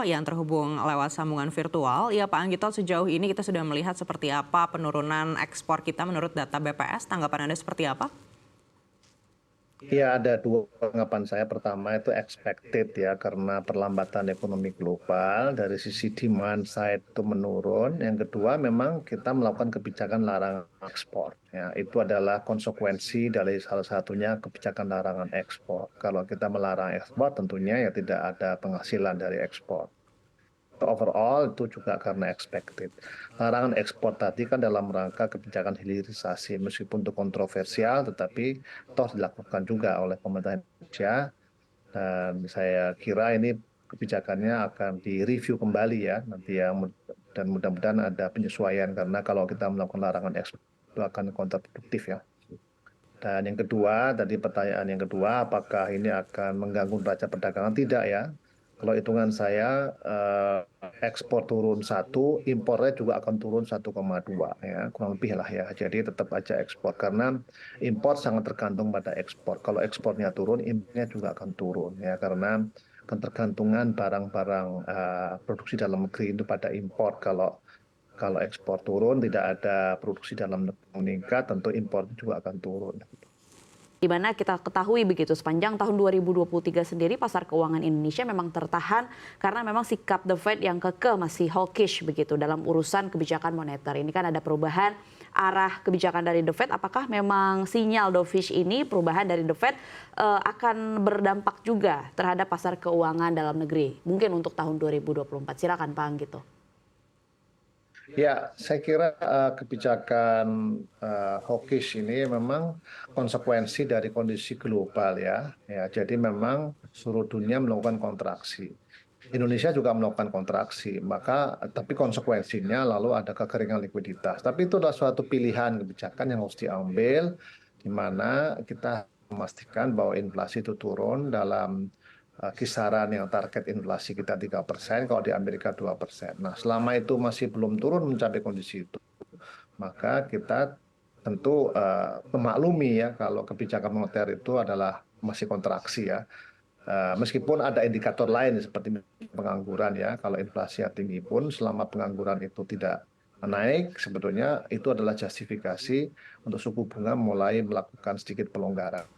yang terhubung lewat sambungan virtual. Ya Pak Anggito, sejauh ini kita sudah melihat seperti apa penurunan ekspor kita menurut data BPS. Tanggapan Anda seperti apa? Ya, ada dua tanggapan saya. Pertama itu expected ya, karena perlambatan ekonomi global dari sisi demand side itu menurun. Yang kedua, memang kita melakukan kebijakan larangan ekspor. Ya, itu adalah konsekuensi dari salah satunya kebijakan larangan ekspor. Kalau kita melarang ekspor, tentunya ya tidak ada penghasilan dari ekspor. Overall itu juga karena expected. Larangan ekspor tadi kan dalam rangka kebijakan hilirisasi, meskipun itu kontroversial, tetapi toh dilakukan juga oleh pemerintah Indonesia. Dan saya kira ini kebijakannya akan direview kembali ya nanti ya, dan mudah-mudahan ada penyesuaian karena kalau kita melakukan larangan ekspor itu akan kontraproduktif ya. Dan yang kedua, tadi pertanyaan yang kedua, apakah ini akan mengganggu neraca perdagangan? Tidak ya. Kalau hitungan saya, ekspor turun 1, impornya juga akan turun 1,2 ya, kurang lebih lah ya. Jadi tetap aja ekspor karena impor sangat tergantung pada ekspor. Kalau ekspornya turun, impornya juga akan turun ya, karena ketergantungan barang-barang produksi dalam negeri itu pada impor. Kalau ekspor turun, tidak ada produksi dalam negeri meningkat, tentu impor juga akan turun. Di mana kita ketahui begitu sepanjang tahun 2023 sendiri pasar keuangan Indonesia memang tertahan karena memang sikap The Fed yang kekeh masih hawkish begitu dalam urusan kebijakan moneter. Ini kan ada perubahan arah kebijakan dari The Fed. Apakah memang sinyal dovish ini perubahan dari The Fed akan berdampak juga terhadap pasar keuangan dalam negeri? Mungkin untuk tahun 2024. Silakan Pak Anggito. Ya, saya kira kebijakan hawkish ini memang konsekuensi dari kondisi global ya. Ya, jadi memang seluruh dunia melakukan kontraksi. Indonesia juga melakukan kontraksi, tapi konsekuensinya lalu ada kekeringan likuiditas. Tapi itu adalah suatu pilihan kebijakan yang harus diambil, di mana kita memastikan bahwa inflasi itu turun dalam kisaran yang target inflasi kita 3%, kalau di Amerika 2%. Nah, selama itu masih belum turun mencapai kondisi itu, maka kita tentu memaklumi ya kalau kebijakan moneter itu adalah masih kontraksi ya. Meskipun ada indikator lain seperti pengangguran ya, kalau inflasi yang tinggi pun selama pengangguran itu tidak naik, sebetulnya itu adalah justifikasi untuk suku bunga mulai melakukan sedikit pelonggaran.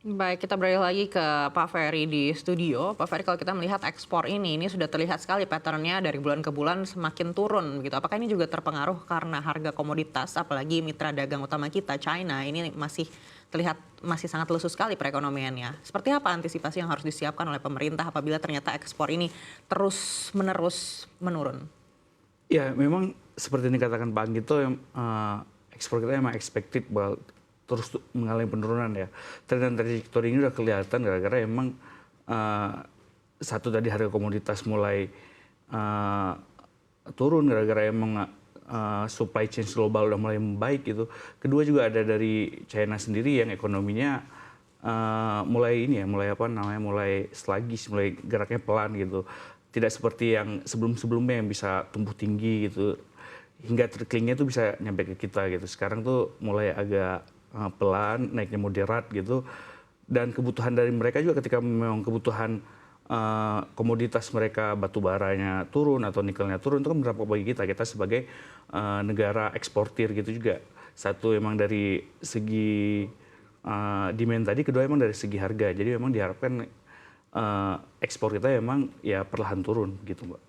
Baik, kita beralih lagi ke Pak Ferry di studio. Pak Ferry, kalau kita melihat ekspor ini sudah terlihat sekali patternnya dari bulan ke bulan semakin turun gitu. Apakah ini juga terpengaruh karena harga komoditas, apalagi mitra dagang utama kita, China, ini masih terlihat masih sangat lesu sekali perekonomiannya. Seperti apa antisipasi yang harus disiapkan oleh pemerintah apabila ternyata ekspor ini terus-menerus menurun? Ya, memang seperti yang dikatakan Pak Anggito, ekspor kita memang expected bahwa terus mengalami penurunan ya. Tren trajektori ini udah kelihatan gara-gara emang satu tadi harga komoditas mulai turun gara-gara emang supply chain global udah mulai membaik gitu. Kedua juga ada dari China sendiri yang ekonominya mulai sluggish, mulai geraknya pelan gitu. Tidak seperti yang sebelum-sebelumnya yang bisa tumbuh tinggi gitu. Hingga trickling-nya tuh bisa nyampe ke kita gitu. Sekarang tuh mulai agak pelan, naiknya moderat gitu. Dan kebutuhan dari mereka juga ketika memang kebutuhan komoditas mereka, batu baranya turun atau nikelnya turun, itu kan berdampak bagi kita. Kita sebagai negara eksportir gitu juga. Satu emang dari segi demand tadi, kedua emang dari segi harga. Jadi memang diharapkan ekspor kita emang ya perlahan turun gitu Mbak.